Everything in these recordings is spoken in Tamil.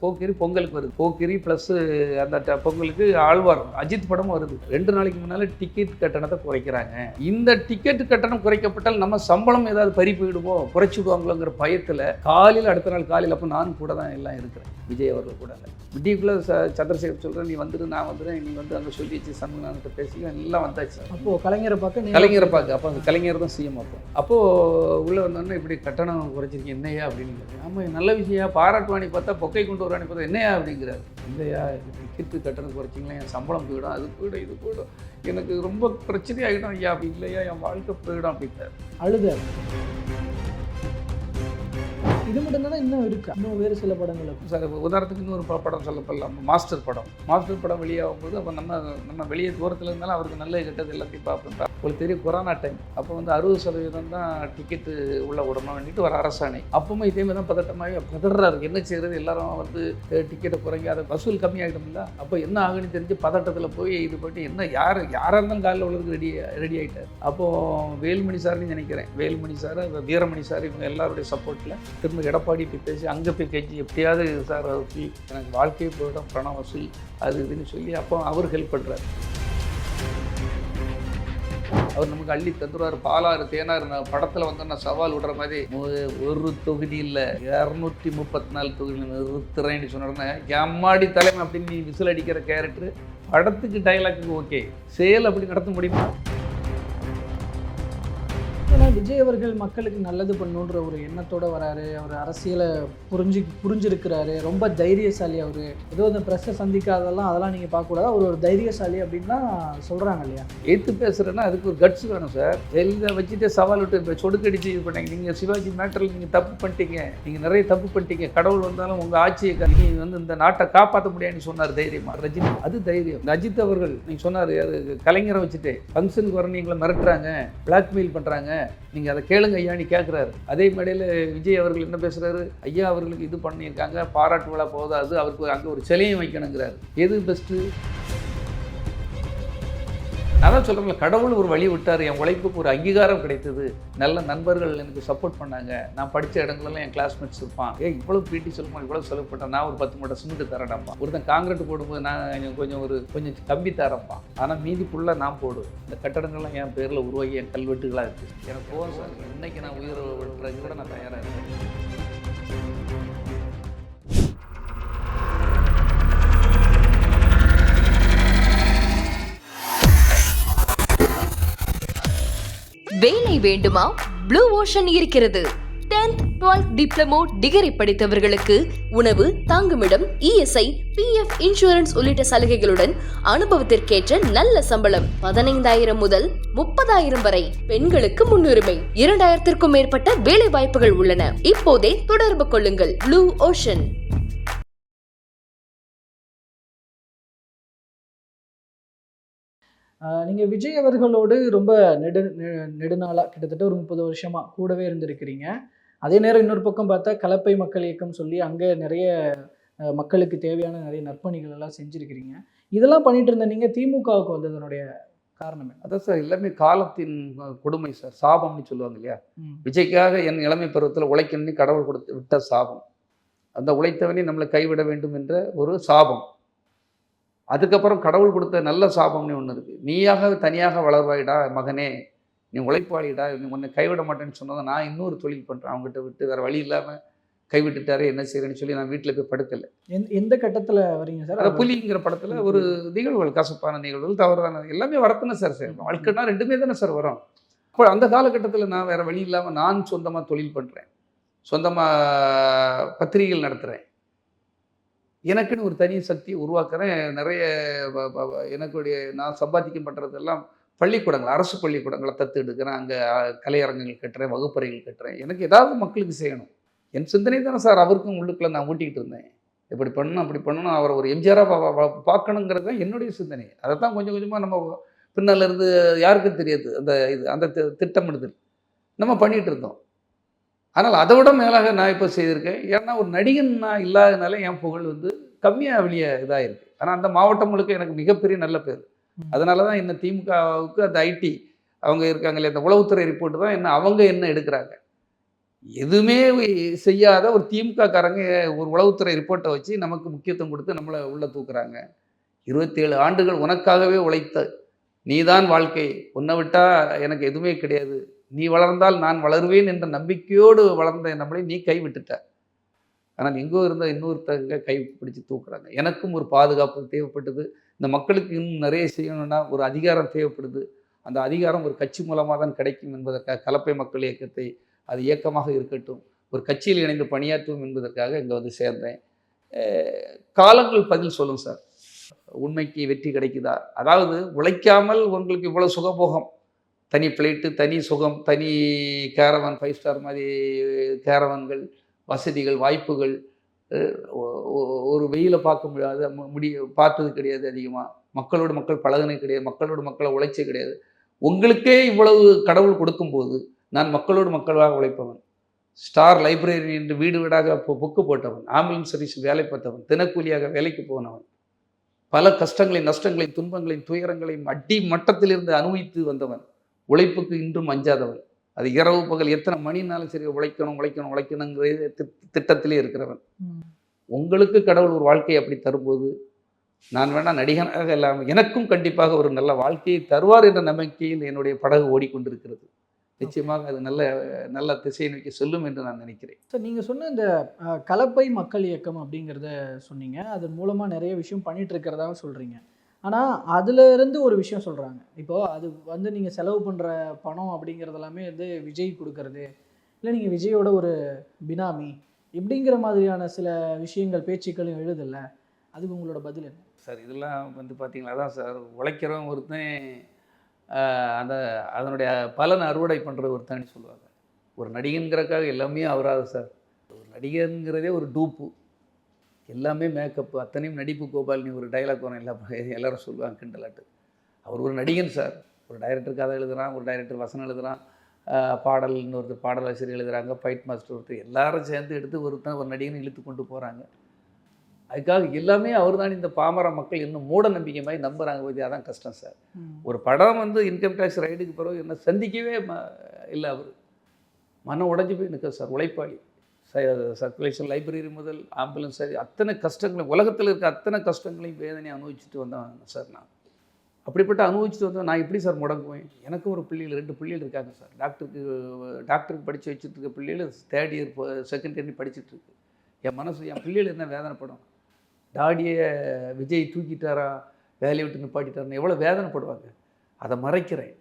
போக்கிரி பொங்கலுக்கு வருது. போக்கிரி ப்ளஸ் அந்த பொங்கலுக்கு ஆழ்வார் அஜித் படமும் வருது. 2 நாளைக்கு முன்னால் டிக்கெட் கட்டணத்தை குறைக்கிறாங்க. இந்த டிக்கெட் கட்டணம் குறைக்கப்பட்டால் நம்ம சம்பளம் ஏதாவது பறி போயிடுமோ, குறைச்சி விடுவாங்களோங்கிற பயத்தில் காலையில் அடுத்த நாள் காலையில் அப்போ நானும் கூட தான் எல்லாம் இருக்கிறேன். விஜய் அவர்கள் கூட இல்லை. விடியக்குள்ளே சந்திரசேகர் சொல்கிறேன், நீ வந்துடு, நான் வந்துடுறேன், நீ வந்து அங்கே சொல்லி வச்சு சண்முகநாதன்கிட்ட பேசி எல்லாம் வந்தாச்சு. அப்போது கலைஞரை பார்க்க அப்போ அந்த கலைஞர் தான் சிஎம். அப்போது உள்ளே வந்தோன்னே இப்படி கட்டணம் குறைச்சிருக்கீங்க என்னையா அப்படின்னு. ஆமாம், நல்ல விஷயம், பாராட்டுவாணி பார்த்தா பொக்கை கொண்டு வரானி பார்த்தா என்னையா அப்படிங்கிறாரு. இல்லையா, டிக்கெட்டு கட்டணம் குறைச்சிங்களா, என் சம்பளம் போயிடும், அது போயிடும், இது போயிடும், எனக்கு ரொம்ப பிரச்சனை ஆகிடும் ஐயா. அப்படி இல்லையா, என் வாழ்க்கை போயிடும் அப்படின்ட்டார். அழுதார். இது மட்டும்தான் இன்னும் இருக்கு, இன்னும் வேறு சில படங்கள் சார். உதாரணத்துக்கு இன்னொரு படம் சொல்லப்படலாம், மாஸ்டர் படம் வெளியாகும்போது அப்போ நம்ம வெளியே தூரத்தில் இருந்தாலும் அவருக்கு நல்ல கெட்டது எல்லாத்தையும் பார்ப்போம். உங்களுக்கு தெரியும், கொரோனா டைம் அப்போ வந்து 60% தான் டிக்கெட்டு உள்ள விடணும் வேண்டிட்டு ஒரு அரசாணை. அப்பவும் இதே மாதிரி தான் பதட்டமாகி பதறாரு. என்ன செய்யறது, எல்லாரும் வந்து டிக்கெட்டை குறைங்க, அதை வசூல் கம்மியாகிட்டோம்ல. அப்போ என்ன ஆகுன்னு தெரிஞ்சு பதட்டத்தில் போய் இது போய்ட்டு என்ன யாராக இருந்தாலும் காலில் உள்ளதுக்கு ரெடி ஆகிட்டார். அப்போது வேலுமணி சார்னு நினைக்கிறேன், வேலுமணி சார், வீரமணி சார், இவங்க எல்லாருடைய சப்போர்ட்டில் திரும்ப எடப்பாடி போய் பேசி அங்கே போய் கட்சி எப்படியாவது சார் வசூல், எனக்கு வாழ்க்கையை போய்டும், பணம் வசூல் அது இதுன்னு சொல்லி அப்போ அவர் ஹெல்ப் பண்ணுறாரு. அவர் நமக்கு அள்ளி தந்துடுவார். பாலாறு தேனாறு படத்தில் வந்து நான் சவால் விடுற மாதிரி ஒரு தொகுதி இல்லை 234 தொகுதி நிறுத்துறேன்னு சொன்னோடனே எம்மாடி தலைமை அப்படின்னு நீ விசில் அடிக்கிற கேரக்டர் படத்துக்கு டைலாக்கு ஓகே, சேல் அப்படி நடத்த முடியுமா? ஏன்னா விஜய் அவர்கள் மக்களுக்கு நல்லது பண்ணுன்ற ஒரு எண்ணத்தோடு வராரு. அவர் அரசியலை புரிஞ்சிருக்கிறாரு, ரொம்ப தைரியசாலி. அவர் ஏதோ அந்த ப்ரெஸ்ஸை சந்திக்காதெல்லாம் அதெல்லாம் நீங்கள் பார்க்கக்கூடாது, அவர் ஒரு தைரியசாலி அப்படின்னு தான் சொல்கிறாங்க இல்லையா? எதிர்த்து பேசுகிறேன்னா அதுக்கு ஒரு கட்ஸ் வேணும் சார். ஜெயலலிதா வச்சுட்டு சவால் விட்டு இப்போ சொடுக்கடிச்சு இது பண்ணாங்க. நீங்கள் சிவாஜி மேட்டரில் நீங்கள் தப்பு பண்ணிட்டீங்க, நீங்கள் நிறைய தப்பு பண்ணிட்டீங்க, கடவுள் வந்தாலும் உங்கள் ஆட்சியை நீங்கள் வந்து இந்த நாட்டை காப்பாற்ற முடியாதுன்னு சொன்னார் தைரியமாக ரஜினி. அது தைரியம். அஜித் அவர்கள் நீங்கள் சொன்னார், அது கலைஞரை வச்சுட்டு ஃபங்க்ஷனுக்கு வர நீங்களை மிரட்டுறாங்க, பிளாக்மெயில் பண்ணுறாங்க, நீங்கள் அதை கேளுங்க ஐயான்னு கேட்குறாரு. அதே மேடையில் விஜய் அவர்கள் என்ன பேசுகிறாரு, ஐயா அவர்களுக்கு இது பண்ணியிருக்காங்க, பாராட்டு விழா போதாது, அவருக்கு அங்கே ஒரு சிலையும் வைக்கணுங்கிறாரு. எது பெஸ்ட்டு? நான் தான் சொல்கிறேன்ல, கடவுள் ஒரு வழி விட்டார், என் உழைப்புக்கு ஒரு அங்கீகாரம் கிடைத்தது, நல்ல நண்பர்கள் எனக்கு சப்போர்ட் பண்ணாங்க, நான் படித்த இடங்களெல்லாம் என் கிளாஸ்மேட்ஸ் இருப்பான், இவ்வளோ பிடி சொல்லுமா, இவ்வளோ செலவு பண்ணேன், நான் ஒரு 10 மூட்டை சிமெண்ட் தரேன்ப்பா. ஒருத்தன் காங்கிரீட் போடும்போது நான் கொஞ்சம் கம்பி தரேன்ப்பா, ஆனால் மீதி ஃபுல்லாக நான் போடுவேன். இந்த கட்டடங்கள்லாம் என் பேரில் உருவாகி என் கல்வெட்டுகளாக இருக்குது. எனக்கு போதும் சார், இன்றைக்கி நான் உயிரை விட்டுறதுக்கு கூட நான் தயாராக இருக்கேன். வேலை வேண்டுமா? ப்ளூ ஓஷன் இருக்கிறது. 10th 12th டிப்ளமோ டிகிரி படித்தவர்களுக்கு உணவு, தங்குமிடம், இஎஸ்ஐ, பிஎஃப் இன்சூரன்ஸ் உள்ளிட்ட சலுகைகளுடன் அனுபவத்திற்கேற்ற நல்ல சம்பளம் 15,000 முதல் 30,000 வரை. பெண்களுக்கு முன்னுரிமை. 2,000க்கும் மேற்பட்ட வேலை வாய்ப்புகள் உள்ளன. இப்போதே தொடர்பு கொள்ளுங்கள். Blue ocean. நீங்கள் விஜய் அவர்களோடு ரொம்ப நெடுநாளாக கிட்டத்தட்ட ஒரு 30 வருஷமாக கூடவே இருந்திருக்கிறீங்க. அதே நேரம் இன்னொரு பக்கம் பார்த்தா கலப்பை மக்கள் இயக்கம் சொல்லி அங்கே நிறைய மக்களுக்கு தேவையான நிறைய நற்பணிகள் எல்லாம் செஞ்சுருக்கிறீங்க. இதெல்லாம் பண்ணிட்டு இருந்த நீங்கள் திமுகவுக்கு வந்ததனுடைய காரணமே? அதான் சார், எல்லாமே காலத்தின் கொடுமை சார், சாபம்னு சொல்லுவாங்க இல்லையா. விஜய்க்காக என் இளமை பருவத்தில் உழைக்கணும்னு கடவுள் கொடுத்து விட்ட சாபம், அந்த உழைத்தவனே நம்மளை கைவிட வேண்டும் என்ற ஒரு சாபம். அதுக்கப்புறம் கடவுள் கொடுத்த நல்ல சாபம்னு ஒன்று இருக்குது. நீயாக தனியாக வளர்வாயிடா மகனே, நீ உழைப்பாளிடா, நீ உன்னை கைவிட மாட்டேன்னு சொன்னதை நான் இன்னொரு தொழில் பண்ணுறேன், அவங்ககிட்ட விட்டு வேறு வழி இல்லாமல் கைவிட்டுட்டாரே, என்ன செய்கிறேன்னு சொல்லி நான் வீட்டில் போய் படுக்கலை. எந்த கட்டத்தில் வரீங்க சார்? அது புலிங்கிற படத்தில் ஒரு நிகழ்வுகள், கசப்பான நிகழ்வுகள், தவறான எல்லாமே வரத்தானே சார் சார். வாழ்க்கைனா ரெண்டுமே தானே சார் வரும். அப்போ அந்த காலகட்டத்தில் நான் வேறு வழி இல்லாமல் நான் சொந்தமாக தொழில் பண்ணுறேன், சொந்தமாக பத்திரிகைகள் நடத்துகிறேன், எனக்குன்னு ஒரு தனி சக்தியை உருவாக்குறேன். நிறைய நான் சம்பாதிக்கம் பண்ணுறதெல்லாம் பள்ளிக்கூடங்கள், அரசு பள்ளிக்கூடங்களை தத்து எடுக்கிறேன், அங்கே கலையரங்குகள் கட்டுறேன், வகுப்பறைகள் கட்டுறேன். எனக்கு ஏதாவது மக்களுக்கு செய்யணும், என் சிந்தனை தானே சார் அவருக்கும் உள்ளுக்குள்ளே நான் ஊட்டிக்கிட்டு இருந்தேன். இப்படி பண்ணணும் அப்படி பண்ணணும், அவரை ஒரு எம்ஜிஆராக பார்க்கணுங்கிறது தான் என்னுடைய சிந்தனை. அதை தான் கொஞ்சம் கொஞ்சமாக நம்ம பின்னால் இருந்து யாருக்கும் தெரியாது, அந்த திட்டமிடுதல் நம்ம பண்ணிகிட்டு இருந்தோம். ஆனால் அதை விட மேலாக நான் இப்போ செய்திருக்கேன். ஏன்னா ஒரு நடிகன் நான் இல்லாதனால என் புகழ் வந்து கம்மியாக வெளியே இதாக இருக்குது. ஆனால் அந்த மாவட்டம் முழுக்க எனக்கு மிகப்பெரிய நல்ல பேர். அதனால தான் என்ன திமுகவுக்கு அந்த ஐடி அவங்க இருக்காங்களே, அந்த உளவுத்துறை ரிப்போர்ட்டு தான் அவங்க என்ன எடுக்கிறாங்க. எதுவுமே செய்யாத ஒரு திமுக காரங்க ஒரு உளவுத்துறை ரிப்போர்ட்டை வச்சு நமக்கு முக்கியத்துவம் கொடுத்து நம்மளை உள்ளே தூக்குறாங்க. 27 ஆண்டுகள் உனக்காகவே உழைத்த நீதான் வாழ்க்கை, உன்னை விட்டா எனக்கு எதுவுமே கிடையாது, நீ வளர்ந்தால் நான் வளருவேன் என்ற நம்பிக்கையோடு வளர்ந்த நம்மளை நீ கைவிட்டுட்ட. ஆனால் எங்கோ இருந்த இன்னொருத்தங்க கை பிடிச்சு தூக்குறாங்க. எனக்கும் ஒரு பாதுகாப்பு தேவைப்பட்டது. இந்த மக்களுக்கு இன்னும் நிறைய செய்யணும்னா ஒரு அதிகாரம் தேவைப்படுது. அந்த அதிகாரம் ஒரு கட்சி மூலமாக தான் கிடைக்கும் என்பதற்காக கலப்பை மக்கள் இயக்கத்தை அது இயக்கமாக இருக்கட்டும், ஒரு கட்சியில் இணைந்து பணியாற்றும் என்பதற்காக இங்கே வந்து சேர்ந்தேன். காலங்கள் பதில் சொல்லும் சார். உண்மைக்கு வெற்றி கிடைக்குதா? அதாவது உழைக்காமல் உங்களுக்கு இவ்வளோ சுகபோகம், தனி பிளைட்டு, தனி சுகம், தனி கேரவன், 5 ஸ்டார் மாதிரி கேரவன்கள், வசதிகள், வாய்ப்புகள், ஒரு வெயிலை பார்க்க முடியாது, பார்த்தது கிடையாது அதிகமாக. மக்களோடு மக்கள் பழகுனது கிடையாது, மக்களோடு மக்களை உழைச்சே கிடையாது. உங்களுக்கே இவ்வளவு கடவுள் கொடுக்கும்போது நான் மக்களோடு மக்களாக உழைப்பவன், ஸ்டார் லைப்ரரி என்று வீடு வீடாக புக்கு போட்டவன், ஆம்புலன்ஸ் சர்வீஸ் வேலை பார்த்தவன், தினக்கூலியாக வேலைக்கு போனவன், பல கஷ்டங்களையும் நஷ்டங்களையும் துன்பங்களையும் துயரங்களையும் அடி மட்டத்திலிருந்து அனுபவித்து வந்தவன், உழைப்புக்கு இன்றும் அஞ்சாதவன், அது இரவு பகல் எத்தனை மணினாலும் சரி உழைக்கணுங்கிற திட்டத்திலே இருக்கிறவன். உங்களுக்கு கடவுள் ஒரு வாழ்க்கையை அப்படி தரும்போது நான் வேணா நடிகனாக இல்லாமல் எனக்கும் கண்டிப்பாக ஒரு நல்ல வாழ்க்கையை தருவார் என்ற நம்பிக்கையில் என்னுடைய படகு ஓடிக்கொண்டிருக்கிறது. நிச்சயமாக அது நல்ல நல்ல திசையை நோக்கி செல்லும் என்று நான் நினைக்கிறேன். சார், நீங்கள் சொன்ன இந்த கலப்பை மக்கள் இயக்கம் அப்படிங்கிறத சொன்னீங்க. அதன் மூலமாக நிறைய விஷயம் பண்ணிட்டு இருக்கிறதாக சொல்கிறீங்க. ஆனால் அதுலேருந்து ஒரு விஷயம் சொல்கிறாங்க. இப்போது அது வந்து நீங்கள் செலவு பண்ணுற பணம் அப்படிங்கிறது எல்லாமே வந்து விஜய் கொடுக்கறது, இல்லை நீங்கள் விஜயோட ஒரு பினாமி இப்படிங்கிற மாதிரியான சில விஷயங்கள் பேச்சுக்களும் எழுதில்ல, அதுக்கு உங்களோட பதில் என்ன சார்? இதெல்லாம் வந்து பார்த்தீங்களா, அதான் சார், உழைக்கிறவன் ஒருத்தன் அதனுடைய பலனை அறுவடை பண்ணுற ஒருத்தன்னு சொல்லுவாங்க. ஒரு நடிகனுங்கிறக்காக எல்லாமே அவராது சார். ஒரு நடிகனுங்கிறதே ஒரு டூப்பு, எல்லாமே மேக்கப்பு, அத்தனையும் நடிப்பு. கோபாலினி ஒரு டைலாக் வரும், எல்லாரும் சொல்லுவாங்க கிண்டலாட்டு. அவர் ஒரு நடிகன் சார். ஒரு டைரக்டர் கதை எழுதுகிறான், ஒரு டைரக்டர் வசனம் எழுதுகிறான், பாடல் இன்னொருத்தர் பாடலாசிரியர் எழுதுகிறாங்க, ஃபைட் மாஸ்டர் ஒருத்தர், எல்லாரும் சேர்ந்து எடுத்து ஒரு நடிகனை இழுத்து கொண்டு போகிறாங்க. அதுக்காக எல்லாமே அவர் தான். இந்த பாமர மக்கள் இன்னும் மூட நம்பிக்கை மாதிரி நம்புகிறாங்க பற்றி, அதான் கஷ்டம் சார். ஒரு படம் வந்து இன்கம் டேக்ஸ் ரைடுக்கு பிறகு என்ன சந்திக்கவே இல்லை, அவர் மனம் உடஞ்சி போய் நிற்க சார். உழைப்பாளி, சர்க்குலேஷன் லைப்ரரி முதல் ஆம்புலன்ஸ் சரி, அத்தனை கஷ்டங்களையும் உலகத்தில் இருக்க அத்தனை கஷ்டங்களையும் வேதனையை அனுபவிச்சுட்டு வந்தேன் சார். நான் அப்படிப்பட்ட அனுபவிச்சுட்டு வந்தேன். நான் எப்படி சார் முடங்குவேன்? எனக்கும் ஒரு பிள்ளைகள் 2 பிள்ளைகள் இருக்காங்க சார். டாக்டருக்கு படித்து வச்சுட்டு இருக்க பிள்ளைகள் 3rd இயர் 2nd இயர் படிச்சுட்டு இருக்கு. என் மனசு, என் பிள்ளைகள் என்ன வேதனைப்படும்? டாடியை விஜய் தூக்கிட்டாரா, வேலையை விட்டு நிப்பாட்டிட்டாருன்னு எவ்வளோ வேதனைப்படுவாங்க. அதை மறைக்கிறேன்.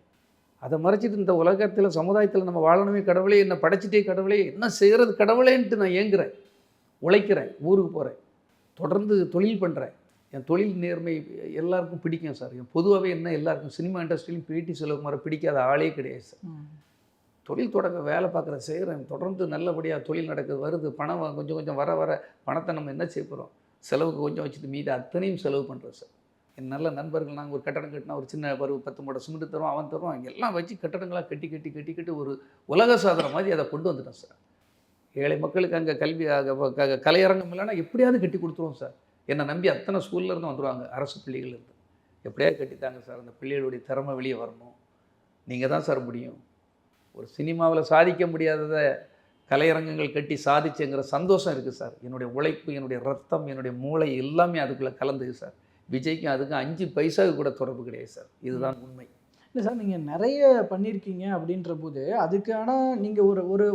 அதை மறைச்சிட்டு இந்த உலகத்தில் சமுதாயத்தில் நம்ம வாழணுமே கடவுளே, என்னை படைச்சிட்டே கடவுளே, என்ன செய்கிறது கடவுளேன்ட்டு நான் ஏங்குறேன், உழைக்கிறேன், ஊருக்கு போகிறேன், தொடர்ந்து தொழில் பண்ணுறேன். என் தொழில் நேர்மை எல்லாருக்கும் பிடிக்கும் சார். பொதுவாகவே என்ன எல்லாருக்கும் சினிமா இண்டஸ்ட்ரியிலும் பிடி செல்வகுமாரை பிடிக்காத ஆளே கிடையாது சார். தொழில் தொடங்க வேலை பார்க்குற செய்கிறேன், தொடர்ந்து நல்லபடியாக தொழில் நடக்குது, வருது, பணம் கொஞ்சம் கொஞ்சம் வர பணத்தை நம்ம என்ன செய்ய போகிறோம்? செலவுக்கு கொஞ்சம் வச்சுட்டு மீது அத்தனையும் செலவு பண்ணுறோம் சார். என் நல்ல நண்பர்கள், நாங்கள் ஒரு கட்டடம் கட்டினா ஒரு சின்ன 10 மூட்டை சிமெண்ட் தருவோம், அவன் தருவோம், எல்லாம் வச்சு கட்டடங்களாக கட்டி ஒரு உலக சாதனை மாதிரி அதை கொண்டு வந்துட்டோம் சார். ஏழை மக்களுக்கு அங்கே கல்வி கலையரங்கம் இல்லைன்னா எப்படியாவது கட்டி கொடுத்துருவோம் சார். என்னை நம்பி அத்தனை ஸ்கூல்லேருந்து வந்துடுவாங்க, அரசு பள்ளிகள்லேருந்து. எப்படியாவது கட்டித்தாங்க சார். அந்த பிள்ளைகளுடைய திறமை வெளியே வரணும். நீங்கள் தான் சார் முடியும். ஒரு சினிமாவில் சாதிக்க முடியாததை கலையரங்கங்கள் கட்டி சாதிச்சுங்கிற சந்தோஷம் இருக்குது சார். என்னுடைய உழைப்பு, என்னுடைய ரத்தம், என்னுடைய மூளை எல்லாமே அதுக்குள்ளே கலந்துது சார். விஜய்க்கும் அதுக்கும் 5 பைசாவுக்கு கூட தொடர்பு கிடையாது சார். இதுதான் உண்மை. இல்லை சார், நீங்கள் நிறைய பண்ணியிருக்கீங்க அப்படின்ற போது அதுக்கான நீங்கள்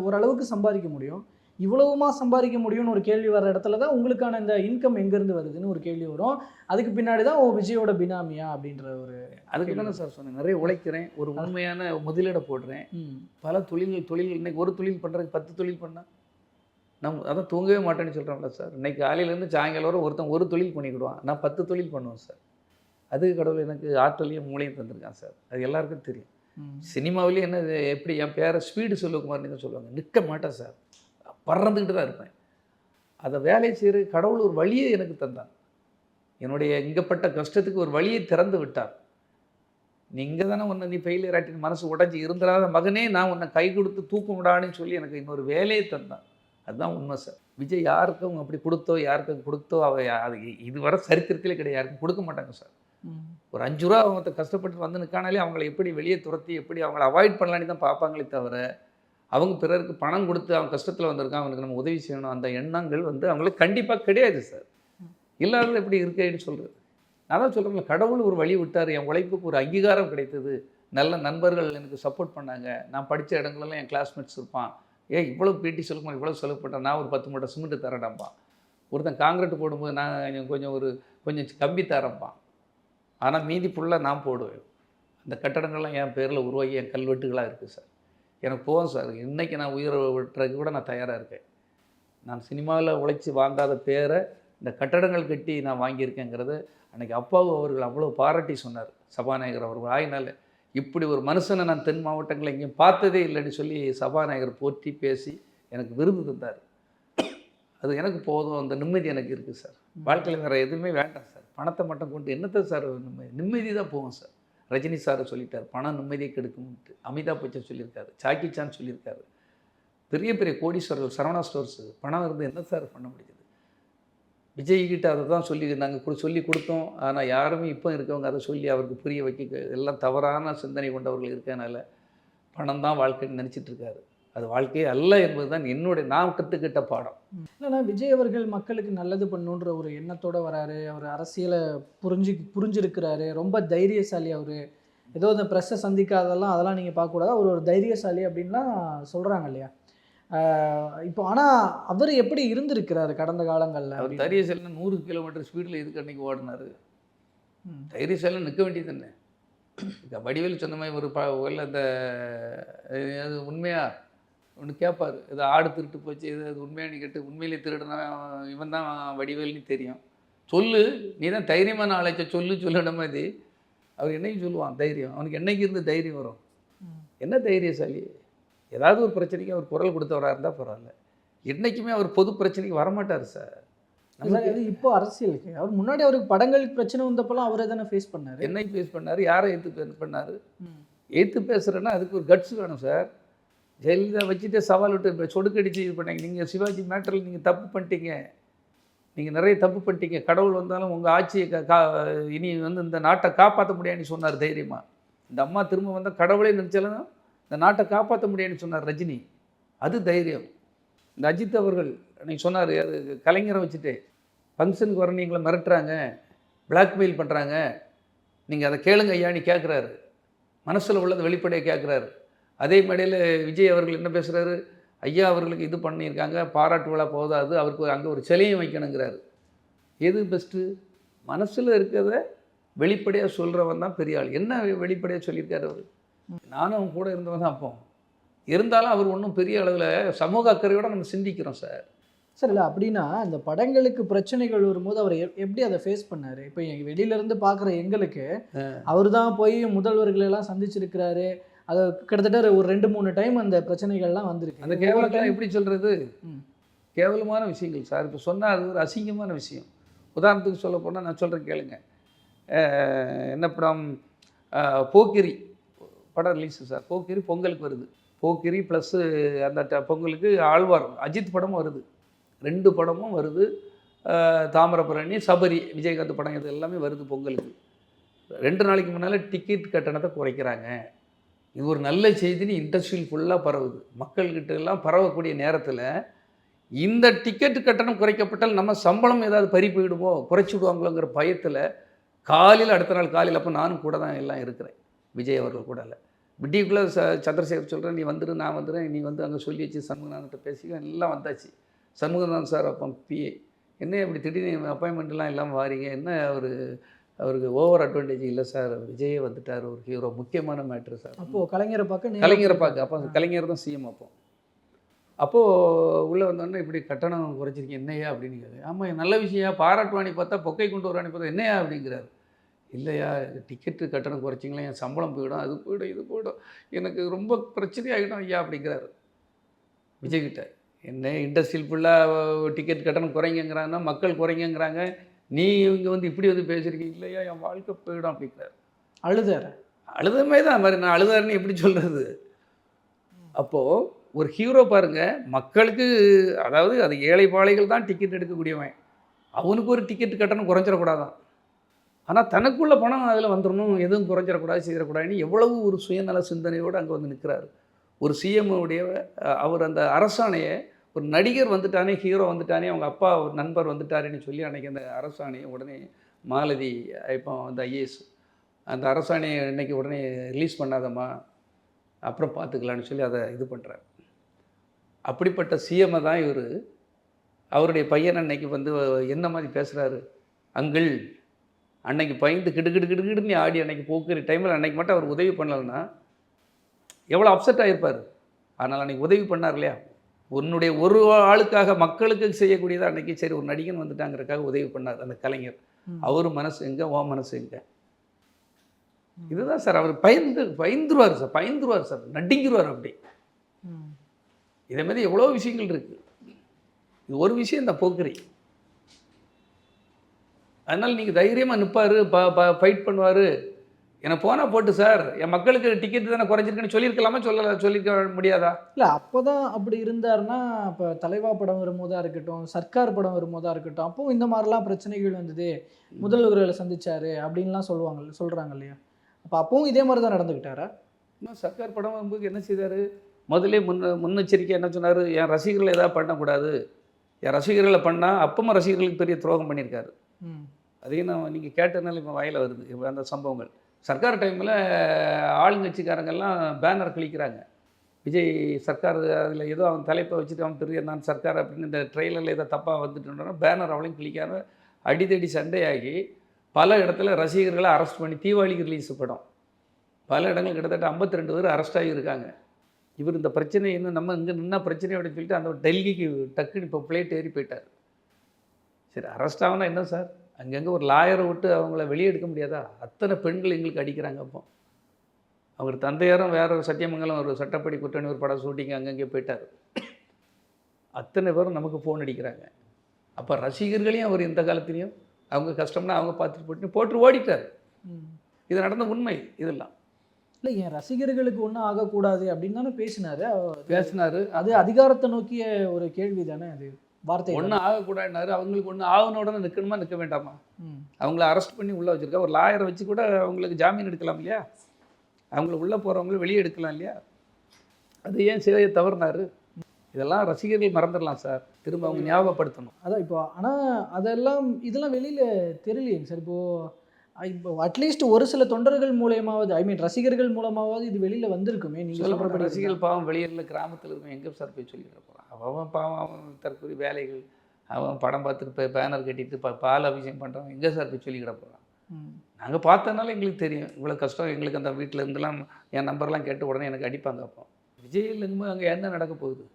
ஓரளவுக்கு சம்பாதிக்க முடியும். இவ்வளவுமா சம்பாதிக்க முடியும்னு ஒரு கேள்வி வர இடத்துல தான் உங்களுக்கான இந்த இன்கம் எங்கேருந்து வருதுன்னு ஒரு கேள்வி வரும். அதுக்கு பின்னாடி தான் விஜயோட பினாமியா அப்படின்ற ஒரு அதுக்கு தானே சார் சொன்னேன். நிறைய உழைக்கிறேன், ஒரு உண்மையான முதலீடை போடுறேன். பல தொழில்கள் இன்னைக்கு ஒரு தொழில் பண்ணுறதுக்கு 10 தொழில் பண்ணால் அதான் தூங்கவே மாட்டேன்னு சொல்கிறோம்ல சார். இன்னைக்கு காலையிலேருந்து சாயங்காலம் வரை ஒருத்தன் ஒரு தொழில் பண்ணிக்கிடுவான், நான் 10 தொழில் பண்ணுவேன் சார். அதுக்கு கடவுள் எனக்கு ஆற்றலையும் மூளையும் தந்திருக்கான் சார். அது எல்லாருக்கும் தெரியும். சினிமாவிலேயே என்ன எப்படி என் பேரை ஸ்பீடு செல்வகுமார்னு தான் சொல்லுவாங்க. நிற்க மாட்டேன் சார், பறந்துக்கிட்டு தான் இருப்பேன். அதை வேலை செய்கிற கடவுள் ஒரு வழியை எனக்கு தந்தான். என்னுடைய இங்கப்பட்ட கஷ்டத்துக்கு ஒரு வழியை திறந்து விட்டார். நீங்கள் தானே நீ ஃபெயிலியர் ஆட்டின்னு மனசு உடஞ்சி இருந்துடாத மகனே, நான் உன்னை கை கொடுத்து தூக்க விடான்னு சொல்லி எனக்கு இன்னொரு வேலையை தந்தான். அதுதான் உண்மை சார். விஜய் யாருக்கும் அப்படி கொடுத்தோ அது இதுவரை சரித்திரத்திலே கிடையாது, யாருக்கும் கொடுக்க மாட்டாங்க சார். ஒரு 5 ரூபா அவங்க கஷ்டப்பட்டு வந்து நிற்கானாலே அவங்கள எப்படி வெளியே துரத்தி எப்படி அவங்கள அவாய்ட் பண்ணலான்னு தான் பார்ப்பாங்களே தவிர அவங்க பிறருக்கு பணம் கொடுத்து அவன் கஷ்டத்தில் வந்திருக்கான், அவனுக்கு நம்ம உதவி செய்யணும், அந்த எண்ணங்கள் வந்து அவங்களுக்கு கண்டிப்பாக கிடையாது சார். இல்லாதது எப்படி இருக்கேன்னு சொல்கிறது. நான் தான் சொல்கிறேன்ல, கடவுள் ஒரு வழி விட்டார், என் உழைப்புக்கு ஒரு அங்கீகாரம் கிடைத்தது, நல்ல நண்பர்கள் எனக்கு சப்போர்ட் பண்ணாங்க, நான் படித்த இடங்களெல்லாம் என் கிளாஸ்மேட்ஸ் இருப்பான், இவ்வளோ பேட்டி செலவு இவ்வளோ செலவு பண்ணுறேன், நான் ஒரு 10 மூட்டை சிமெண்ட் தரேன்டாம்பான். ஒருத்தன் காங்கிரீட் போடும்போது நான் கொஞ்சம் கம்பி தரேன்பான். ஆனால் மீதி ஃபுல்லாக நான் போடுவேன். அந்த கட்டடங்கள்லாம் என் பேரில் உருவாகி என் கல்வெட்டுகளாக இருக்குது சார். எனக்கு போதும் சார், இன்றைக்கி நான் உயிரை விட்டுறதுக்கு கூட நான் தயாராக இருக்கேன். நான் சினிமாவில் உழைச்சி வாங்காத பேரை இந்த கட்டடங்கள் கட்டி நான் வாங்கியிருக்கேங்கிறது அன்றைக்கி அப்பாவும் அவர்கள் அவ்வளோ பாராட்டி சொன்னார் சபாநாயகர் அவர்கள் ஆயினால். இப்படி ஒரு மனுஷனை நான் தென் மாவட்டங்களில் எங்கேயும் பார்த்ததே இல்லைன்னு சொல்லி சபாநாயகர் போற்றி பேசி எனக்கு விருது தந்தார். அது எனக்கு போதும், அந்த நிம்மதி எனக்கு இருக்குது சார். வாழ்க்கையில் வேறு எதுவுமே வேண்டாம் சார். பணத்தை மட்டும் கொண்டு என்னத்தை சார் நிம்மதி தான் போகும் சார். ரஜினி சார் சொல்லிட்டார், பணம் நிம்மதியை கெடுக்கும்ட்டு. அமிதாப் பச்சன் சொல்லியிருக்காரு, சாக்கி சான் சொல்லியிருக்காரு. பெரிய பெரிய கோடீஸ்வரர்கள், சரவணா ஸ்டோர்ஸு, பணம் இருந்து என்ன சார் பண்ண முடியுது? விஜய்கிட்ட அதை தான் சொல்லி நாங்கள் சொல்லி கொடுத்தோம். ஆனால் யாருமே இப்போ இருக்கவங்க அதை சொல்லி அவருக்கு புரிய வைக்க எல்லாம் தவறான சிந்தனை கொண்டவர்கள் இருக்கனால பணம் தான் வாழ்க்கைன்னு நினச்சிட்டு இருக்காரு. அது வாழ்க்கையே அல்ல என்பது தான் நான் கற்றுக்கிட்ட பாடம். இல்லைன்னா விஜய் அவர்கள் மக்களுக்கு நல்லது பண்ணுன்ற ஒரு எண்ணத்தோடு வராரு, அவர் அரசியலை புரிஞ்சிருக்கிறாரு, ரொம்ப தைரியசாலி அவர். ஏதோ இந்த ப்ரெஸ்ஸை சந்திக்காதெல்லாம் அதெல்லாம் நீங்கள் பார்க்கக்கூடாது, அவர் ஒரு தைரியசாலி அப்படின்லாம் சொல்கிறாங்க இல்லையா? இப்போ ஆனால் அவர் எப்படி இருந்திருக்கிறாரு கடந்த காலங்களில்? அவர் தைரியசாலினா 100 கிலோமீட்டர் ஸ்பீடில் இதுக்கு அன்றைக்கி ஓடினார். தைரியசாலின்னு நிற்க வேண்டியது என்ன? வடிவேல் சொன்ன மாதிரி ஒரு அந்த அது உண்மையாக ஒன்று கேட்பார், இது ஆடு திருட்டு போச்சு, இது உண்மையாக நீ கேட்டு உண்மையிலே திருடுனா இவன் தான் வடிவேல்னு தெரியும். சொல்லு, நீ தான் தைரியமான ஆளைச்ச சொல்லுன மாதிரி அவர் என்னைக்கு சொல்லுவான் தைரியம். அவனுக்கு என்னைக்கு இருந்து தைரியம் வரும்? என்ன தைரியசாலி? ஏதாவது ஒரு பிரச்சனைக்கு அவர் குரல் கொடுத்தவராக இருந்தால் பரவாயில்ல. என்றைக்குமே அவர் பொது பிரச்சனைக்கு வரமாட்டார் சார். இப்போ அரசியலுக்கு அவர் முன்னாடி அவருக்கு படங்களுக்கு பிரச்சனை வந்தப்பெல்லாம் அவரே தானே ஃபேஸ் பண்ணார். என்னைக்கு ஃபேஸ் பண்ணார்? யாரை எதிர்த்து பண்ணார்? எதிர்த்து பேசுகிறேன்னா அதுக்கு ஒரு கட்ஸ் வேணும் சார். ஜெயலலிதா வச்சுட்டு சவால் விட்டு சொடுக்கடிச்சு இது பண்ணீங்க. நீங்கள் சிவாஜி மேட்டரில் நீங்கள் தப்பு பண்ணிட்டீங்க, நீங்கள் நிறைய தப்பு பண்ணிட்டீங்க, கடவுள் வந்தாலும் உங்கள் ஆட்சியை இனி வந்து இந்த நாட்டை காப்பாற்ற முடியாதுன்னு சொன்னார் தைரியமாக. இந்த அம்மா திரும்ப வந்தால் கடவுளே நினச்சாலும் இந்த நாட்டை காப்பாற்ற முடியாதுன்னு சொன்னார் ரஜினி. அது தைரியம். இந்த அஜித் அவர்கள் அன்றைக்கி சொன்னார், அது கலைஞரை வச்சுட்டு ஃபங்க்ஷனுக்கு வர நீங்களை மிரட்டுறாங்க, பிளாக்மெயில் பண்ணுறாங்க, நீங்கள் அதை கேளுங்க ஐயான்னு கேட்குறாரு. மனசில் உள்ளதை வெளிப்படையாக கேட்குறாரு. அதே மேடையில் விஜய் அவர்கள் என்ன பேசுகிறாரு, ஐயா அவர்களுக்கு இது பண்ணியிருக்காங்க, பாராட்டு விழா போதாது, அவருக்கு அங்கே ஒரு சிலையும் வைக்கணுங்கிறாரு. எது பெஸ்ட்டு? மனசில் இருக்கிறத வெளிப்படையாக சொல்கிறவன் தான் பெரிய ஆள். என்ன வெளிப்படையாக சொல்லியிருக்காரு அவர்? நானும் அவங்க கூட இருந்தவன் தான். அப்போ இருந்தாலும் அவர் ஒன்றும் பெரிய அளவில் சமூக அக்கறையோடு நம்ம சிந்திக்கிறோம் சார். சார் இல்லை அப்படின்னா இந்த படங்களுக்கு பிரச்சனைகள் வரும்போது அவர் எப்படி அதை ஃபேஸ் பண்ணார்? இப்போ வெளியிலேருந்து பார்க்குற எங்களுக்கு அவர் தான் போய் முதல்வர்களெல்லாம் சந்திச்சிருக்கிறாரு. அது கிட்டத்தட்ட ஒரு 2-3 டைம் அந்த பிரச்சனைகள்லாம் வந்திருக்கு. அந்த கேவலத்தை எப்படி சொல்கிறது? கேவலமான விஷயங்கள் சார். இப்போ சொன்னால் அது ஒரு அசிங்கமான விஷயம். உதாரணத்துக்கு சொல்ல போனால் நான் சொல்கிறேன் கேளுங்க. என்ன படம்? போக்கிரி படம் ரிலீஸு சார். போக்கிரி பொங்கலுக்கு வருது. போக்கிரி ப்ளஸ்ஸு அந்த பொங்கலுக்கு ஆழ்வார் அஜித் படமும் வருது. 2 படமும் வருது. தாமிரபரணி, சபரி, விஜயகாந்த் படம் இது எல்லாமே வருது பொங்கலுக்கு. 2 நாளைக்கு முன்னால் டிக்கெட் கட்டணத்தை குறைக்கிறாங்க. இது ஒரு நல்ல செய்தின்னு இண்டஸ்ட்ரியில் ஃபுல்லாக பரவுது. மக்கள்கிட்ட எல்லாம் பரவக்கூடிய நேரத்தில் இந்த டிக்கெட்டு கட்டணம் குறைக்கப்பட்டால் நம்ம சம்பளம் ஏதாவது பறி போயிடுமோ, குறைச்சி விடுவாங்களோங்கிற பயத்தில் காலையில் அடுத்த நாள் காலையில், அப்போ நானும் கூட தான் எல்லாம் இருக்கிறேன், விஜய் அவர்கள் கூட இல்லை. விடியக்குள்ளே சந்திரசேகர் சொல்கிறேன், நீ வந்துடு, நான் வந்துடுறேன், நீ வந்து அங்கே சொல்லி வச்சு சண்முகநாதன்கிட்ட பேசி எல்லாம் வந்தாச்சு. சண்முகநாதன் சார் அப்போ பிஏ, என்ன இப்படி திடீர்னு அப்பாயின்மெண்ட்லாம் இல்லாமல் வாரீங்க, என்ன அவருக்கு ஓவர் அட்வான்டேஜ்? இல்லை சார், விஜயே வந்துட்டார், ஒரு ஹீரோ, முக்கியமான மேட்ரு சார். அப்போது கலைஞரை பார்க்க அப்போ கலைஞர் தான் சிஎம். அப்போது உள்ளே வந்தோடனே இப்படி கட்டணம் குறைச்சிருக்கீங்க என்னையா அப்படின்னு கேட்குது. ஆமாம், நல்ல விஷயம், பாராட்டுவாணி பார்த்தா பொக்கை கொண்டு வரானி பார்த்தா என்னையா அப்படிங்கிறாரு. இல்லையா, டிக்கெட்டு கட்டணம் குறைச்சிங்களா, என் சம்பளம் போயிடும், அது போயிடும், இது போயிடும், எனக்கு ரொம்ப பிரச்சனையாகிடும் ஐயா அப்படிங்கிறாரு விஜய்கிட்ட. என்ன இண்டஸ்ட்ரியல் ஃபுல்லாக டிக்கெட் கட்டணம் குறைங்கிறாங்கன்னா, மக்கள் குறைங்கிறாங்க, நீ இவங்க வந்து இப்படி வந்து பேசுகிறீங்க, இல்லையா என் வாழ்க்கை போயிடும் அப்படிங்கிறார். அழுதமே தான் மாதிரி. நான் அழுதாருன்னு எப்படி சொல்கிறது? அப்போது ஒரு ஹீரோ பாருங்கள், மக்களுக்கு, அதாவது அது ஏழை பாழைகள் தான் டிக்கெட் எடுக்கக்கூடியவன், அவனுக்கு ஒரு டிக்கெட் கட்டணம் குறைஞ்சிடக்கூடாதான். ஆனால் தனக்குள்ள பணம் அதில் வந்துடணும், எதுவும் குறைஞ்சிடக்கூடாது, செய்திடக்கூடாதுன்னு எவ்வளவு ஒரு சுயநல சிந்தனையோடு அங்கே வந்து நிற்கிறாரு. ஒரு சிஎம்முடைய அவர் அந்த அரசாணையை ஒரு நடிகர் வந்துட்டானே, ஹீரோ வந்துட்டானே, அவங்க அப்பா ஒரு நண்பர் வந்துட்டாருன்னு சொல்லி அன்றைக்கி அந்த அரசாணையை உடனே மாலதி இப்போ அந்த ஐஏஎஸ் அந்த அரசாணையை இன்றைக்கி உடனே ரிலீஸ் பண்ணாதம்மா, அப்புறம் பார்த்துக்கலான்னு சொல்லி அதை இது பண்ணுறாரு. அப்படிப்பட்ட சிஎம்மை தான் இவர் அவருடைய பையன் அன்னைக்கு வந்து என்ன மாதிரி பேசுகிறாரு, அங்கிள் அன்னைக்கு பயந்து கிடுகிடுன்னு ஆடி அன்னைக்கு போக்குற டைமில் அன்னைக்கு மட்டும் அவர் உதவி பண்ணலைன்னா எவ்வளோ அப்செட் ஆகிருப்பார். அதனால் அன்றைக்கி உதவி பண்ணார் இல்லையா, உன்னுடைய ஒரு ஆளுக்காக மக்களுக்கு செய்யக்கூடியதாக அன்றைக்கி சரி ஒரு நடிகன் வந்துட்டாங்கிறதுக்காக உதவி பண்ணார் அந்த கலைஞர். அவர் மனசு எங்கே, ஓ மனசு எங்கே? இதுதான் சார். அவர் பயந்துருவார் சார், நடிங்கிருவார் அப்படி. இதே மாதிரி எவ்வளோ விஷயங்கள் இருக்குது. இது ஒரு விஷயம் இந்த போக்குரி. அதனால் நீங்கள் தைரியமாக நிற்பார், ஃபைட் பண்ணுவார். எனக்கு போனால் போட்டு சார், என் மக்களுக்கு டிக்கெட்டு தானே குறைஞ்சிருக்குன்னு சொல்லியிருக்கலாமா, சொல்லியிருக்க முடியாதா? இல்லை அப்போ தான் அப்படி இருந்தாருன்னா, இப்போ தலைவா படம் வரும்போதாக இருக்கட்டும், சர்க்கார் படம் வரும்போதாக இருக்கட்டும், அப்போது இந்த மாதிரிலாம் பிரச்சனைகள் வந்தது, முதல்வர்களை சந்திச்சார் அப்படின்லாம் சொல்கிறாங்க இல்லையா? அப்போவும் இதே மாதிரி தான் நடந்துக்கிட்டாரா? இன்னும் சர்க்கார் படம் வரும்போது என்ன செய்தார், முதலே முன்னெச்சரிக்கை என்ன சொன்னார், என் ரசிகர்களை ஏதாவது பண்ணக்கூடாது, என் ரசிகர்களை பண்ணால் அப்பவும் ரசிகர்களுக்கு பெரிய துரோகம் பண்ணியிருக்காரு. அதையும் நான் நீங்கள் கேட்டதுனால இப்போ வாயில் வருது அந்த சம்பவங்கள். சர்க்கார் டைமில் ஆளுங்கட்சிக்காரங்கெல்லாம் பேனர் கிழிக்கிறாங்க. விஜய் சர்க்கார் அதில் ஏதோ அவன் தலைப்பை வச்சுட்டு அவன் பெரிய நான் சர்க்கார் அப்படின்னு இந்த ட்ரெயிலரில் ஏதோ தப்பாக வந்துட்டுன்னா பேனர் அவளையும் கிழிக்காம அடிதடி சண்டையாகி பல இடத்துல ரசிகர்களை அரெஸ்ட் பண்ணி தீபாவளிக்கு ரிலீஸ் படம் பல இடங்கள் கிட்டத்தட்ட 52 பேர் அரெஸ்ட் ஆகியிருக்காங்க. இவர் இந்த பிரச்சனை இன்னும் நம்ம இங்கே நின்னா பிரச்சனை அப்படின்னு சொல்லிட்டு அந்த டெல்லிக்கு டக்குன்னு இப்போ பிளேட் ஏறி போயிட்டார். சரி அரெஸ்ட் ஆகுனா என்ன சார், அங்கங்கே ஒரு லாயரை விட்டு அவங்கள வெளியே எடுக்க முடியாதா? அத்தனை பெண்கள் எங்களுக்கு அடிக்கிறாங்க. அப்போ அவங்க தந்தையாரும் வேற ஒரு சத்தியமங்கலம் ஒரு சட்டப்படி குற்றணி ஒரு படம் ஷூட்டிங் அங்கங்கே போயிட்டார். அத்தனை பேரும் நமக்கு ஃபோன் அடிக்கிறாங்க. அப்போ ரசிகர்களையும் அவர் இந்த காலத்துலேயும் அவங்க கஷ்டம்னா அவங்க பார்த்துட்டு போட்டு ஓடிட்டார். இது நடந்த உண்மை. இதெல்லாம் இல்லை என் ரசிகர்களுக்கு ஒன்றும் ஆகக்கூடாது அப்படின்னு தானே பேசினார். அது அதிகாரத்தை நோக்கிய ஒரு கேள்வி தானே. அது வார்த்தை ஒன்றும் ஆகக்கூடாதுனாரு. அவங்களுக்கு ஒன்று ஆகணும் உடனே நிற்கணுமா நிற்க வேண்டாமா? அவங்கள அரெஸ்ட் பண்ணி உள்ளே வச்சுருக்கா. ஒரு லாயரை வச்சு கூட அவங்களுக்கு ஜாமீன் எடுக்கலாம் இல்லையா? அவங்கள உள்ளே போகிறவங்கள வெளியே எடுக்கலாம் இல்லையா? அது ஏன் செய்ய தவறுனாரு? இதெல்லாம் ரசிகர்கள் மறந்துடலாம் சார். திரும்ப அவங்க ஞாபகப்படுத்தணும். அதான் இப்போ ஆனால் இதெல்லாம் வெளியில் தெரியலையேங்க சார். இப்போ அட்லீஸ்ட் ஒரு சில தொண்டர்கள் மூலயமாவது ரசிகர்கள் மூலமாவது இது வெளியில் வந்திருக்குமே. நீங்கள் சொல்கிற ரசிகர்கள் பாவம் வெளியில் கிராமத்தில் இருக்கும் எங்கே சார் போய் சொல்லிக்கிற போகிறான்? அவன் பாவம் அவன் தற்கொலை வேலைகள் அவன் படம் பார்த்துட்டு போய் பேனர் கட்டிட்டு பால் அபிஷேகம் பண்ணுறவன் எங்கே சார் போய் சொல்லிக்கிட போகிறான்? நாங்கள் பார்த்தனால எங்களுக்கு தெரியும் இவ்வளோ கஷ்டம். எங்களுக்கு அந்த வீட்டில் இருந்தெல்லாம் என் நம்பர்லாம் கேட்டு உடனே எனக்கு அடிப்பாங்க. அப்போ விஜயிலுங்கும்போது அங்கே என்ன நடக்க போகுது?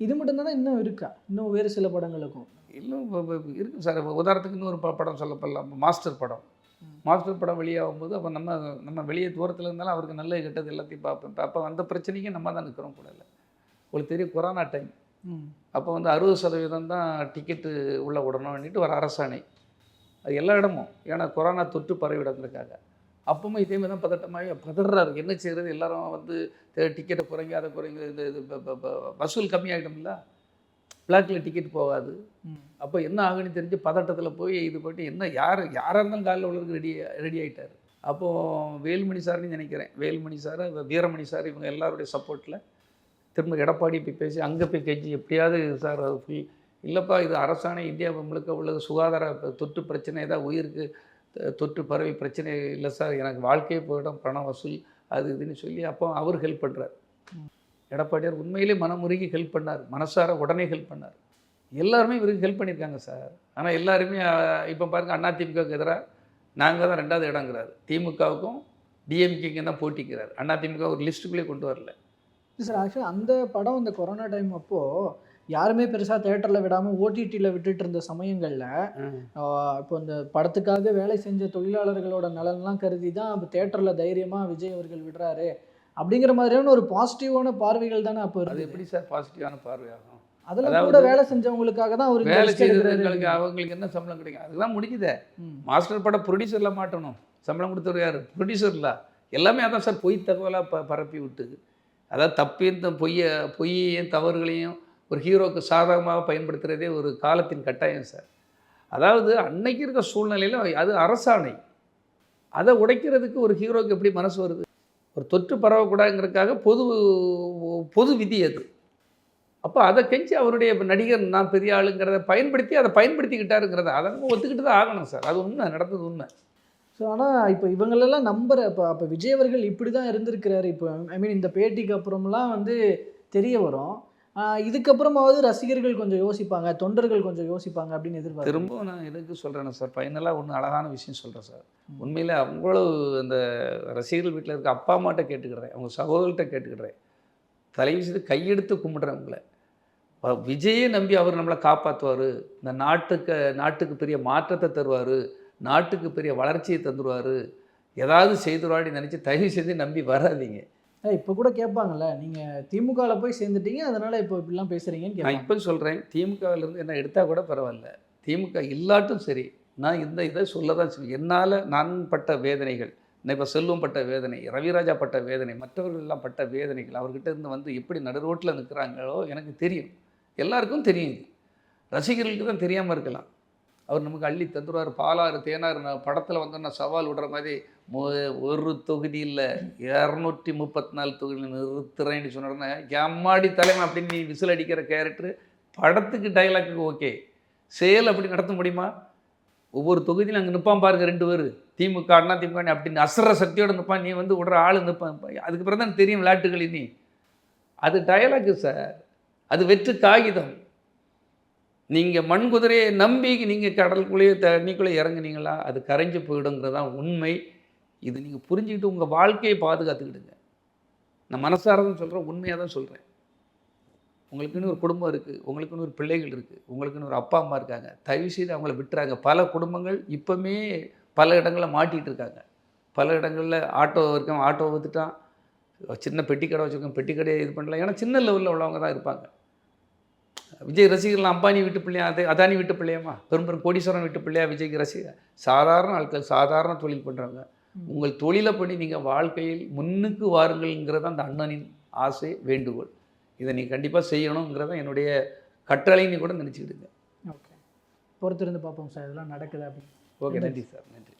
இது மட்டும்தானே இன்னும் இருக்கா? இன்னும் வேறு சில படங்களுக்கும் இன்னும் இருக்குது சார். உதாரணத்துக்கு இன்னொரு படம் சொல்லப்படலாம். மாஸ்டர் படம் வெளியாகும்போது அப்போ நம்ம வெளியே தூரத்தில் இருந்தாலும் அவருக்கு நல்லது கெட்டது எல்லாத்தையும் பார்ப்பேன். அப்போ அந்த பிரச்சனைக்கு நம்ம தான் நிற்கிறோம் கூட இல்லை. உங்களுக்கு தெரியும் கொரோனா டைம். அப்போ வந்து 60% தான் டிக்கெட்டு உள்ளே விடணும்னுட்டு ஒரு அரசாணை. அது எல்லா இடமும். ஏன்னா கொரோனா தொற்று பரவிடங்கிறதுக்காக. அப்பவும் இதே மாதிரி தான் பதறாரு. என்ன செய்கிறது? எல்லாரும் வந்து டிக்கெட்டை குறைங்க, அதை குறைங்க, இது வசூல் கம்மியாகிட்டோம்ல, பிளாக்கில் டிக்கெட் போகாது. அப்போ என்ன ஆகுன்னு தெரிஞ்சு பதட்டத்தில் போய் இது போட்டு என்ன யாராக இருந்தாலும் காலில் உள்ளதுக்கு ரெடி ஆகிட்டார். அப்போது வேலுமணி சார்னு நினைக்கிறேன், வேலுமணி சார், வீரமணி சார், இவங்க எல்லாருடைய சப்போர்ட்டில் திரும்ப எடப்பாடி போய் பேசி அங்கே போய் கெஞ்சி எப்படியாவது சார் அது ஃபுல் இல்லைப்பா இது அரசாணை இந்தியா முழுக்க உள்ளது சுகாதார தொற்று பிரச்சனை ஏதாவது உயிருக்கு தொற்று பரவி பிரச்சனை இல்லை சார், எனக்கு வாழ்க்கையே போயிடும், பணம் வசூல் அது இதுன்னு சொல்லி அப்போ அவர் ஹெல்ப் பண்ணுறார். எடப்பாடியார் உண்மையிலே மனமுருகி ஹெல்ப் பண்ணார். மனசார உடனே ஹெல்ப் பண்ணார். எல்லாருமே இவருக்கு ஹெல்ப் பண்ணியிருக்காங்க சார். ஆனால் எல்லாருமே இப்போ பாருங்கள் அதிமுகவுக்கு எதிராக நாங்கள் தான் 2வது இடங்கிறாரு. திமுகவுக்கும் டிஎம்கேக்கும் தான் போட்டிக்கிறார். அதிமுக ஒரு லிஸ்ட்டுக்குள்ளே கொண்டு வரல சார். ஆக்சுவலாக அந்த படம் இந்த கொரோனா டைம் அப்போது யாருமே பெருசாக தேட்டரில் விடாமல் ஓடிடியில் விட்டுட்டு இருந்த சமயங்களில் இப்போ இந்த படத்துக்காக வேலை செஞ்ச தொழிலாளர்களோட நலன்லாம் கருதி தான் இப்போ தேட்டரில் தைரியமாக விஜய் அவர்கள் விடுறாரு அப்படிங்கிற மாதிரியான ஒரு பாசிட்டிவான பார்வைகள் தானே அப்போ. அது எப்படி சார் பாசிட்டிவான பார்வையாகும்? அதெல்லாம் கூட வேலை செஞ்சவங்களுக்காக தான் அவர் வேலை செய்யறவங்களுக்கு அவங்களுக்கு என்ன சம்பளம் கிடைக்கும்? அதுதான் முடிக்குதே. மாஸ்டர் படம் ப்ரொடியூசரில் மாட்டணும். சம்பளம் கொடுத்தவர் யார்? ப்ரொடியூசரில். எல்லாமே அதான் சார் பொய் தகவலாக பரப்பி விட்டு, அதாவது தப்பையும் பொய்யையும் தவறுகளையும் ஒரு ஹீரோவுக்கு சாதகமாக பயன்படுத்துகிறதே ஒரு காலத்தின் கட்டாயம் சார். அதாவது அன்னைக்கு இருக்க சூழ்நிலையில் அது அரசாணை. அதை உடைக்கிறதுக்கு ஒரு ஹீரோவுக்கு எப்படி மனசு வருது? ஒரு தொற்று பரவக்கூடாதுங்கிறதுக்காக பொது விதி அது. அப்போ அதை கெஞ்சி அவருடைய நடிகர் நான் பெரிய ஆளுங்கிறத பயன்படுத்தி அதை பயன்படுத்திக்கிட்டாருங்கிறத அதை நம்ம ஒத்துக்கிட்டு தான் ஆகணும் சார். அது உண்மை, நடந்தது உண்மை. ஸோ ஆனால் இப்போ இவங்களெல்லாம் நம்புற அப்போ விஜய் அவர்கள் இப்படி தான் இருந்திருக்கிறாரு. இப்போ ஐ மீன் இந்த பேட்டிக்கு அப்புறம்லாம் வந்து தெரிய வரும். இதுக்கப்புறமாவது ரசிகர்கள் கொஞ்சம் யோசிப்பாங்க, தொண்டர்கள் கொஞ்சம் யோசிப்பாங்க அப்படின்னு எதிர்பார்த்து திரும்பவும் நான் எதுக்கு சொல்கிறேன்னு சார், ஃபைனலாக ஒன்று அழகான விஷயம் சொல்கிறேன் சார். உண்மையில் அவ்வளோ இந்த ரசிகர்கள் வீட்டில் இருக்க அப்பா அம்மாட்ட கேட்டுக்கிடுறேன், அவங்க சகோதரர்கிட்ட கேட்டுக்கிடுறேன், தயவு செய்து கையெடுத்து கும்பிட்றேன் உங்களை. விஜயை நம்பி அவர் நம்மளை காப்பாற்றுவார், இந்த நாட்டுக்கு பெரிய மாற்றத்தை தருவார், நாட்டுக்கு பெரிய வளர்ச்சியை தந்துடுவார், ஏதாவது செய்துருவாடி நினச்சி தயவு செய்து நம்பி வராதிங்க. இப்போ கூட கேட்பாங்கல்ல, நீங்கள் திமுகவில் போய் சேர்ந்துட்டீங்க அதனால் இப்போ இப்படிலாம் பேசுகிறீங்கன்னு நான் இப்போ சொல்கிறேன், திமுகவிலேருந்து என்ன எடுத்தால் கூட பரவாயில்ல, திமுக இல்லாட்டும் சரி, நான் இந்த இதை சொல்ல தான் செய்வேன். என்னால் நான் பட்ட வேதனைகள், இப்போ செல்வம் பட்ட வேதனை, ரவிராஜா பட்ட வேதனை, மற்றவர்கள் எல்லாம் பட்ட வேதனைகள், அவர்கிட்ட இருந்து வந்து எப்படி நடுரோட்டில் நிற்கிறாங்களோ எனக்கு தெரியும், எல்லாருக்கும் தெரியும். ரசிகர்களுக்கு தான் தெரியாமல் இருக்கலாம். அவர் நமக்கு அள்ளி தந்துடுவார், பாலாறு தேனாறு. நான் படத்தில் வந்தோன்னா சவால் விடுற மாதிரி ஒரு தொகுதி இல்லை 234 தொகுதி நிறுத்துறேன்னு சொன்னோன்னா எம்மாடி தலைமை அப்படின்னு நீ விசில் அடிக்கிற கேரக்டர் படத்துக்கு டைலாக்குக்கு ஓகே, செயல் அப்படி நடத்த முடியுமா? ஒவ்வொரு தொகுதியிலும் அங்கே நிற்பான் பாருங்க 2 பேர், திமுக அண்ணா திமுக அப்படின்னு அசுர சக்தியோடு நிற்பான், நீ வந்து விடுற ஆள் நிற்பான். அதுக்கு பிறகு தான் தெரியும் விளையாட்டுகள். இனி அது டயலாக்கு சார், அது வெற்று காகிதம். நீங்கள் மண் குதிரையை நம்பி நீங்கள் கடலுக்குள்ளேயே தண்ணிக்குள்ளே இறங்குனீங்களா, அது கரைஞ்சு போயிடுங்கிறது தான் உண்மை. இது நீங்கள் புரிஞ்சுக்கிட்டு உங்கள் வாழ்க்கையை பாதுகாத்துக்கிடுங்க. நான் மனசாரதான் சொல்கிறேன், உண்மையாக தான் சொல்கிறேன். உங்களுக்குன்னு ஒரு குடும்பம் இருக்குது, உங்களுக்குன்னு ஒரு பிள்ளைகள் இருக்குது, உங்களுக்குன்னு ஒரு அப்பா அம்மா இருக்காங்க. தயவு செய்து அவங்கள விட்டுறாங்க. பல குடும்பங்கள் இப்போவுமே பல இடங்களில் மாட்டிகிட்டு இருக்காங்க. பல இடங்களில் ஆட்டோ இருக்கான், ஆட்டோ விற்றுட்டான், சின்ன பெட்டி கடை வச்சுருக்கோம், பெட்டி கடையை இது பண்ணலாம். ஏன்னா சின்ன லெவலில் உள்ளவங்க தான் இருப்பாங்க. விஜய் ரசிகர்கள் அம்பானி வீட்டு பிள்ளையா, அதானி வீட்டு பிள்ளையாமா, பெரும் கோடீஸ்வரன் வீட்டு பிள்ளையா விஜய்க்கு ரசிகர்? சாதாரண ஆட்கள், சாதாரண தொழில் பண்ணுறவங்க. உங்கள் தொழிலை பண்ணி நீங்கள் வாழ்க்கையில் முன்னுக்கு வாருங்கள்ங்கிறது அந்த அண்ணனின் ஆசை, வேண்டுகோள். இதை நீ கண்டிப்பாக செய்யணுங்கிறத என்னுடைய கட்டளைன்னு கூட நினச்சிக்கிடுங்க. ஓகே, பொறுத்திருந்து பார்ப்போம் சார் இதெல்லாம் நடக்குது அப்படின்னு. ஓகே, நன்றி சார், நன்றி.